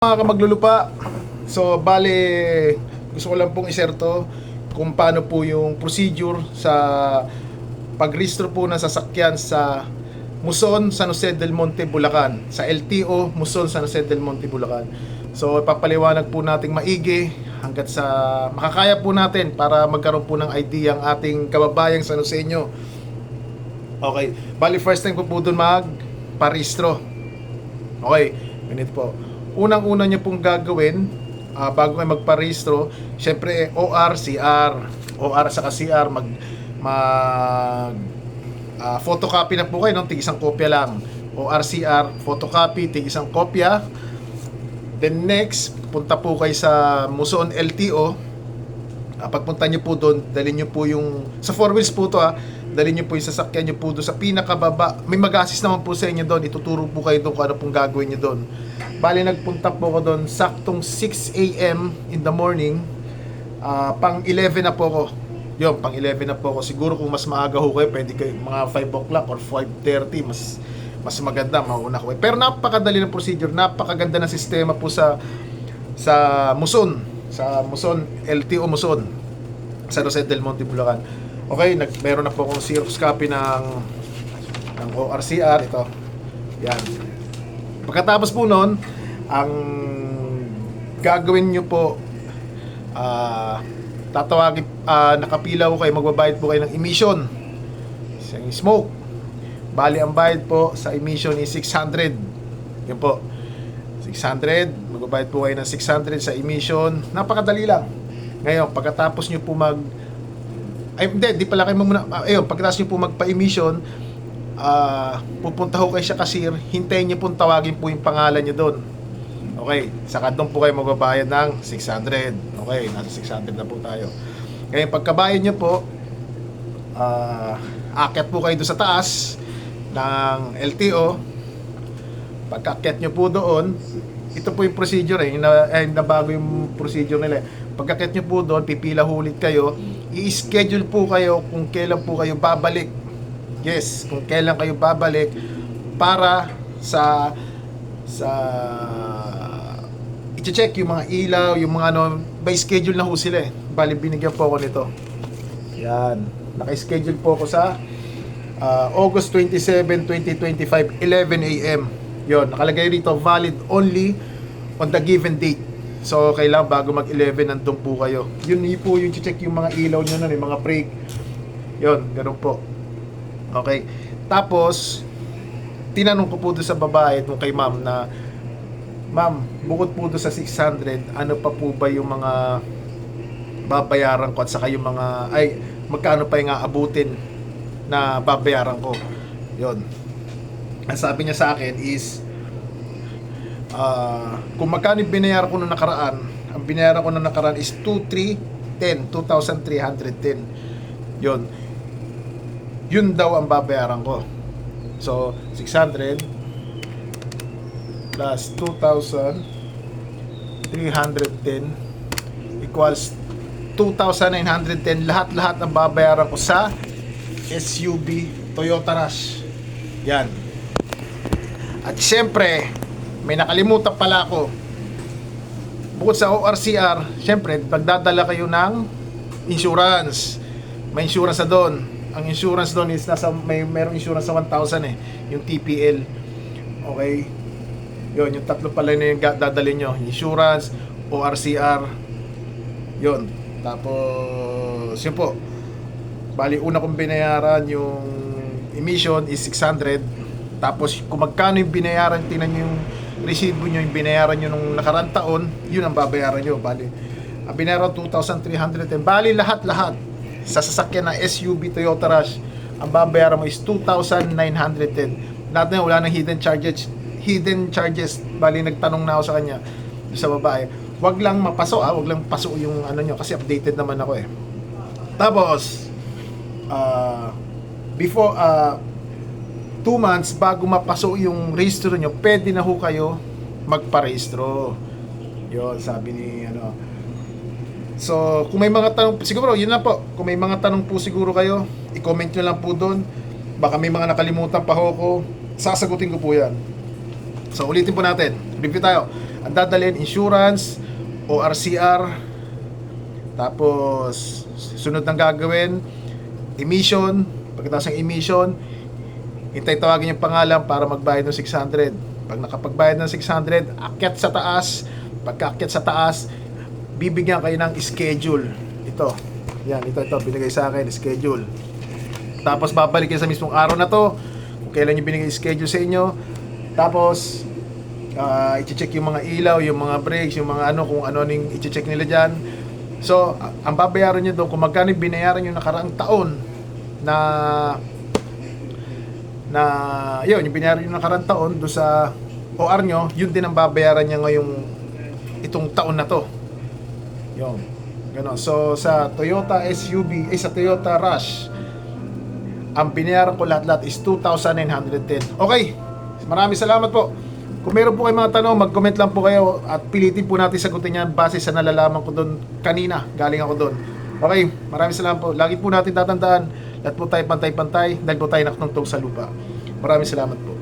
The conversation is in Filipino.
Mga kamaglulupa, so bale gusto ko lang pong i-share to kung paano po yung procedure sa pagrehistro po ng sasakyan sa Muson, San Jose del Monte, Bulacan, sa LTO Muson, San Jose del Monte, Bulacan. So ipapaliwanag po nating maigi hanggat sa makakaya po natin para magkaroon po ng idea ang ating kababayang San Joseño. Okay, bali first time ko po doon magparehistro. Okay, ganito po. Unang-una nyo pong gagawin bago kayo magparehistro, syempre OR, CR. OR sa CR, photocopy na po kayo, no? Tig isang kopya lang. OR, CR, photocopy, tig isang kopya. Then next, punta po kayo sa Muson LTO. Pagpunta nyo po doon, dalhin nyo po yung, sa 4 wheels po to dalhin nyo po yung sasakyan nyo po doon sa pinakababa. May mag-assist naman po sa inyo doon, ituturo po kayo doon kung ano pong gagawin nyo doon. Bali nagpunta po ako doon saktong 6 AM in the morning. Pang 11 na po ako. Yun, pang 11 na po ako. Siguro kung mas maaga ho kayo, pwede kayo mga 5 o'clock or 5:30, mas maganda, mauna ko. Pero napakadali ng procedure, napakaganda ng sistema po sa Muson, sa Muson, LTO Muson, San Jose del Monte, Bulacan. Okay, meron na po akong Xerox copy ng ORCR, ito. Yan. Pagkatapos po noon, ang gagawin nyo po, tatawagin, nakapila ko kayo, magbabayad po kayo ng emission sa smoke. Bali, ang bayad po sa emission is 600. Yan po, 600. Magbabayad po kayo ng 600 sa emission. Napakadali lang. Ngayon, pagkatapos nyo po di pala kayo muna, pagkatapos nyo po magpa-emission, pupunta ho kayo sa cashier, hintayin nyo pong tawagin po yung pangalan nyo doon. Okay, saka doon po kayo magbabayad ng 600. Okay, nasa 600 na po tayo. Ngayon, pagkabayad nyo po, aakyat po kayo doon sa taas ng LTO. Pagkaakyat nyo po doon, ito po yung procedure nabago yung procedure nila. Pagkaakyat nyo po doon, pipila ulit kayo, i-schedule po kayo kung kailan po kayo babalik. Yes, kung kailan kayo babalik para sa i-check yung mga ilaw, yung mga by schedule na ho sila eh. Bali, binigyan po ako nito. Yan. Naka-schedule po ako sa August 27, 2025, 11 AM. Yon, nakalagay rito, valid only on the given date. So, kailangan bago mag-11, nandun po kayo. Yun po yung check yung mga ilaw nyo yung mga brake. Yon, ganun po. Okay. Tapos, tinanong ko po doon sa babae, doon kay ma'am na, ma'am, bukod po doon sa 600, ano pa po ba yung mga babayaran ko at saka yung mga, magkano pa yung aabutin na babayaran ko? Yon. Ang sabi niya sa akin is, kung magkano yung binayaran ko nung nakaraan, ang binayaran ko nung nakaraan is 2,310. Yun daw ang babayaran ko. So 600 plus 2,310 equals 2,910. Lahat ang babayaran ko sa SUV Toyota Rush. Yan. At syempre, may nakalimutan pala ako. Bukod sa ORCR, syempre, pagdadala kayo ng insurance. May insurance na doon. Ang insurance doon is merong insurance sa 1,000 yung TPL. Okay? Yun, yung tatlo pala na yung dadalhin nyo. Insurance, ORCR. Yun. Tapos, yun po. Bali, una kong binayaran yung emission is 600. Tapos, kung magkano yung binayaran, tingnan nyo yung resibo nyo, yung binayaran nyo nung nakarang taon, yun ang babayaran nyo. Bali, ang binayaran 2,310. Bali, lahat sa sasakyan na SUV Toyota Rush, ang babayaran mo is 2,910. Lahat na yun, wala nang hidden charges. Bali, nagtanong na ako sa kanya, sa babae, wag lang mapaso wag lang paso yung ano nyo, kasi updated naman ako eh. Tapos before 2 months bago mapaso yung registro nyo, pwede na ho kayo magparehistro. Yun, sabi ni So, kung may mga tanong, siguro, yun na po. Kung may mga tanong po siguro kayo, i-comment nyo lang po doon. Baka may mga nakalimutan pa ho ko. Sasagutin ko po yan. So, ulitin po natin. Review tayo. Ang dadalhin, insurance, ORCR, tapos sunod ng gagawin, emission. Pagkatapos ng emission, hintay tawagin yung pangalan para magbayad ng 600. Pag nakapagbayad ng 600, akyat sa taas. Pagkaakyat sa taas, bibigyan kayo ng schedule. Ito. Yan, ito binigay sa akin, schedule. Tapos babalik kayo sa mismong araw na to, kung kailan yung binigay schedule sa inyo. Tapos i-check yung mga ilaw, yung mga brakes, yung mga ano, kung ano ning i-check nila dyan. So, ang babayaran nyo doon, kung magkano yung binayaran nyo nakaraang taon yun, yung binayaran nyo nakaraang taon doon sa OR nyo, yun din ang babayaran niya ngayong itong taon na to. Yun. Ganon. So, sa Toyota SUV, sa Toyota Rush, ang binayaran ko lahat-lahat is 2,910. Okay. Maraming salamat po. Kung meron po kayong mga tanong, mag-comment lang po kayo at pilitin po natin sagutin yan base sa nalalaman ko doon kanina. Galing ako doon. Okay, maraming salamat po. Lagi po natin tatandaan, lahat po tayo pantay-pantay, dahil po tayo nakatungtong sa lupa. Maraming salamat po.